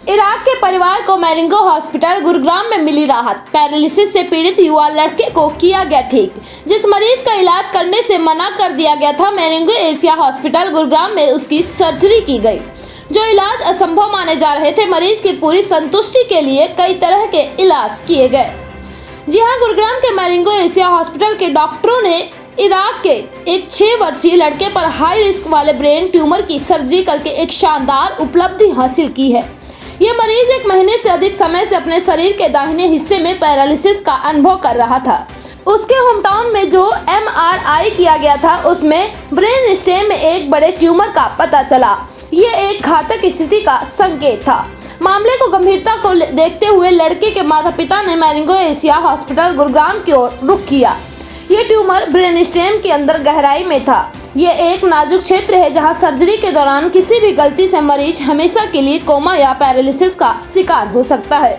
Iraq के परिवार को मैरिंगो हॉस्पिटल गुरुग्राम में मिली राहत। पैरालिसिस से पीड़ित युवा लड़के को किया गया ठीक। जिस मरीज का इलाज करने से मना कर दिया गया था, मैरिंगो एशिया हॉस्पिटल गुरुग्राम में उसकी सर्जरी की गई। जो इलाज असंभव माने जा रहे थे, मरीज की पूरी संतुष्टि के लिए कई तरह के इलाज किए गए। जी हां, गुरुग्राम के मैरिंगो एशिया हॉस्पिटल के डॉक्टरों ने इराक के एक 6 वर्षीय लड़के पर हाई रिस्क वाले ब्रेन ट्यूमर की सर्जरी करके एक शानदार उपलब्धि हासिल की है। ये मरीज 1 महीने से अधिक समय से अपने शरीर के दाहिने हिस्से में पैरालिसिस का अनुभव कर रहा था। उसके होम टाउन में जो MRI किया गया था, उसमें ब्रेन स्टेम में एक बड़े ट्यूमर का पता चला। ये एक घातक स्थिति का संकेत था। मामले को गंभीरता को देखते हुए लड़के के माता पिता ने मैरिंगो एशिया हॉस्पिटल गुरुग्राम की ओर रुख किया। ये ट्यूमर ब्रेन स्टेम के अंदर गहराई में था। ये एक नाजुक क्षेत्र है जहां सर्जरी के दौरान किसी भी गलती से मरीज हमेशा के लिए कोमा या पैरालिसिस का शिकार हो सकता है।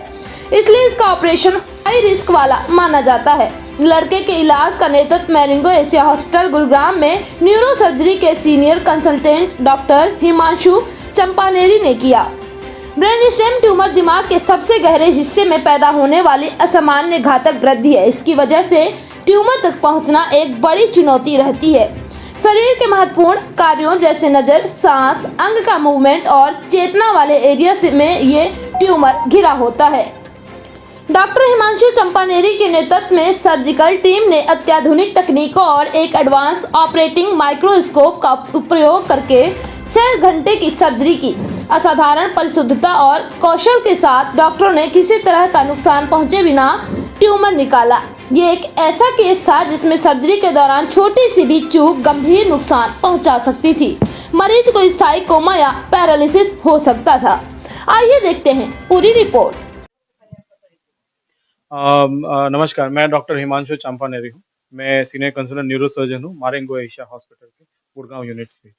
इसलिए इसका ऑपरेशन हाई रिस्क वाला माना जाता है। लड़के के इलाज का नेतृत्व मैरिंगो एशिया हॉस्पिटल गुरुग्राम में न्यूरो सर्जरी के senior consultant doctor Himanshu Champaneri ने किया। ब्रेन स्टेम ट्यूमर दिमाग के सबसे गहरे हिस्से में पैदा होने वाली असामान्य घातक वृद्धि है। इसकी वजह से ट्यूमर तक पहुंचना एक बड़ी चुनौती रहती है। शरीर के महत्वपूर्ण कार्यों जैसे नजर, सांस, अंग का मूवमेंट और चेतना वाले एरिया में ये ट्यूमर घिरा होता है। डॉक्टर हिमांशु चंपानेरी के नेतृत्व में सर्जिकल टीम ने अत्याधुनिक तकनीकों और एक एडवांस ऑपरेटिंग माइक्रोस्कोप का प्रयोग करके 6 घंटे की सर्जरी की। असाधारण परिशुद्धता और कौशल के साथ डॉक्टरों ने किसी तरह का नुकसान पहुंचे बिना ट्यूमर निकाला। ये एक ऐसा केस था जिसमें सर्जरी के दौरान छोटी सी भी चूक गंभीर नुकसान पहुंचा सकती थी। मरीज को स्थायी कोमा या पैरालिसिस हो सकता था। आइए देखते हैं पूरी रिपोर्ट। नमस्कार, मैं डॉक्टर हिमांशु चंपानेरी हूँ। मैं सीनियर कंसल्टेंट न्यूरो सर्जन हूँ, मैरिंगो एशिया हॉस्पिटल के गुड़गांव यूनिट से।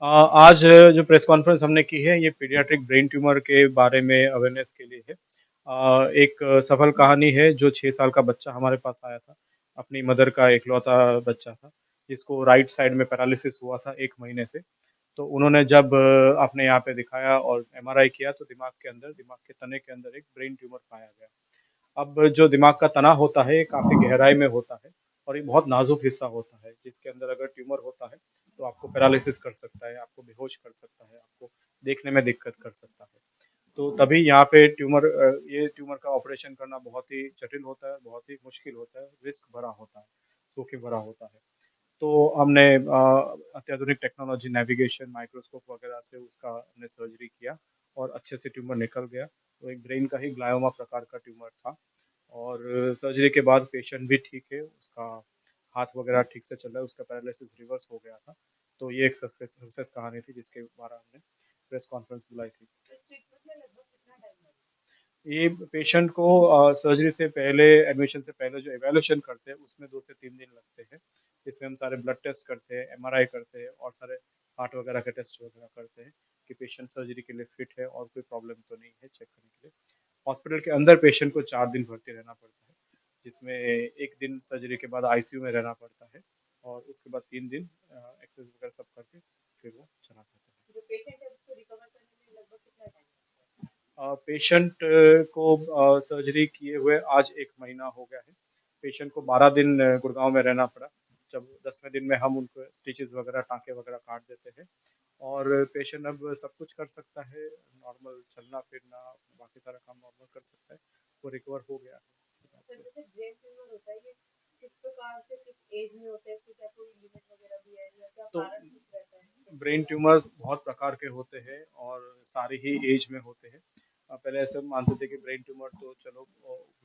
आज जो प्रेस कॉन्फ्रेंस हमने की है, ये पीडियाट्रिक ब्रेन ट्यूमर के बारे में अवेयरनेस के लिए है। एक सफल कहानी है, जो 6 साल का बच्चा हमारे पास आया था, अपनी मदर का इकलौता बच्चा था, जिसको राइट साइड में पैरालिसिस हुआ था 1 महीने से। तो उन्होंने जब अपने यहाँ पे दिखाया और MRI किया, तो दिमाग के तने के अंदर एक ब्रेन ट्यूमर पाया गया। अब जो दिमाग का तना होता है, ये काफ़ी गहराई में होता है और ये बहुत नाजुक हिस्सा होता है, जिसके अंदर अगर ट्यूमर होता है, तो आपको पैरालिसिस कर सकता है, आपको बेहोश कर सकता है, आपको देखने में दिक्कत कर सकता है। तो तभी यहाँ पे ये ट्यूमर का ऑपरेशन करना बहुत ही जटिल होता है, बहुत ही मुश्किल होता है, रिस्क भरा होता है, जोखिम भरा होता है। तो हमने अत्याधुनिक टेक्नोलॉजी, नेविगेशन, माइक्रोस्कोप वगैरह से उसका हमने सर्जरी किया और अच्छे से ट्यूमर निकल गया। तो एक ब्रेन का ही ग्लायोमा प्रकार का ट्यूमर था और सर्जरी के बाद पेशेंट भी ठीक है, उसका हाथ वगैरह ठीक से चल रहा है, उसका पैरालिसिस रिवर्स हो गया था। तो ये एक सक्सेस कहानी थी जिसके बारे में हमने प्रेस कॉन्फ्रेंस बुलाई थी। ये पेशेंट को सर्जरी से पहले, एडमिशन से पहले जो इवैल्यूएशन करते हैं, उसमें 2 से 3 दिन लगते हैं। इसमें हम सारे ब्लड टेस्ट करते हैं, MRI करते हैं और सारे हार्ट वगैरह के टेस्ट वगैरह करते हैं कि पेशेंट सर्जरी के लिए फिट है और कोई प्रॉब्लम तो नहीं है, चेक करने के लिए। हॉस्पिटल के अंदर पेशेंट को 4 दिन भर्ती रहना पड़ता है, जिसमें 1 दिन सर्जरी के बाद ICU में रहना पड़ता है और उसके बाद 3 दिन एक्सरे वगैरह सब करके फिर वो चला जाता है। जो पेशेंट है उसको रिकवर करने में लगभग कितना टाइम? पेशेंट को सर्जरी किए हुए आज 1 महीना हो गया है। पेशेंट को 12 दिन गुड़गांव में रहना पड़ा। जब 10वें दिन में हम उनको स्टिचेज़ वगैरह, टाँके वगैरह काट देते हैं और पेशेंट अब सब कुछ कर सकता है, नॉर्मल चलना-फिरना, बाकी सारा काम नॉर्मल कर सकता है। वो रिकवर हो गया है। सर, जैसे ब्रेन ट्यूमर होता है, ये किस प्रकार से, किस एज में होता है? इसकी क्या कोई लिमिट वगैरह भी है या क्या कारण कुछ रहता है? ब्रेन ट्यूमर्स बहुत प्रकार के होते हैं और सारे ही एज में होते हैं। पहले ऐसे मानते थे कि ब्रेन ट्यूमर तो चलो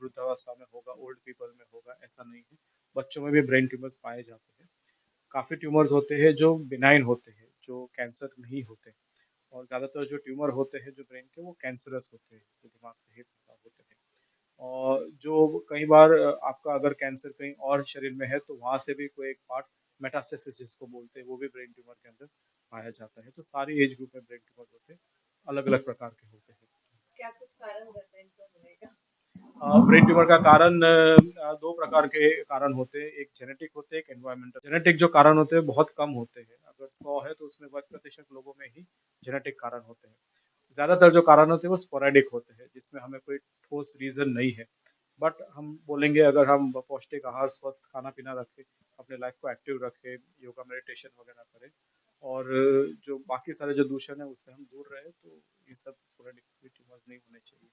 वृद्धावस्था में होगा, ओल्ड पीपल में होगा, ऐसा नहीं है। बच्चों में भी ब्रेन ट्यूमर्स पाए जाते हैं। काफ़ी ट्यूमर्स होते हैं जो बिनाइन होते हैं, जो कैंसर नहीं होते और ज़्यादातर जो ट्यूमर होते हैं जो ब्रेन के, वो कैंसरस होते हैं, जो दिमाग से ही पैदा होते हैं। और जो कई बार आपका अगर कैंसर कहीं और शरीर में है, तो वहाँ से भी कोई एक पार्ट मेटास्टेसिस जिसको बोलते हैं, वो भी ब्रेन ट्यूमर के अंदर पाया जाता है। तो सारी एज ग्रुप में ब्रेन ट्यूमर होते हैं, अलग-अलग प्रकार के होते हैं। क्या कुछ कारण रहता है इनका होने का? ब्रेन ट्यूमर का कारण दो प्रकार के कारण होते हैं, एक जेनेटिक होते हैं, एक एनवायरमेंटल। जेनेटिक जो कारण होते हैं बहुत कम होते हैं, अगर 100 है तो उसमें 1% लोगों में ही जेनेटिक कारण होते हैं। ज़्यादातर जो कारण होते हैं वो स्पोरेडिक होते हैं, जिसमें हमें कोई ठोस रीज़न नहीं है। बट हम बोलेंगे अगर हम पौष्टिक आहार, स्वस्थ खाना-पीना रखें, अपने लाइफ को एक्टिव रखें, योगा, मेडिटेशन वगैरह करें और जो बाकी सारे जो दूषण है उससे हम दूर रहें, तो ये सब स्पोरेडिक ट्यूमर्स नहीं होने चाहिए।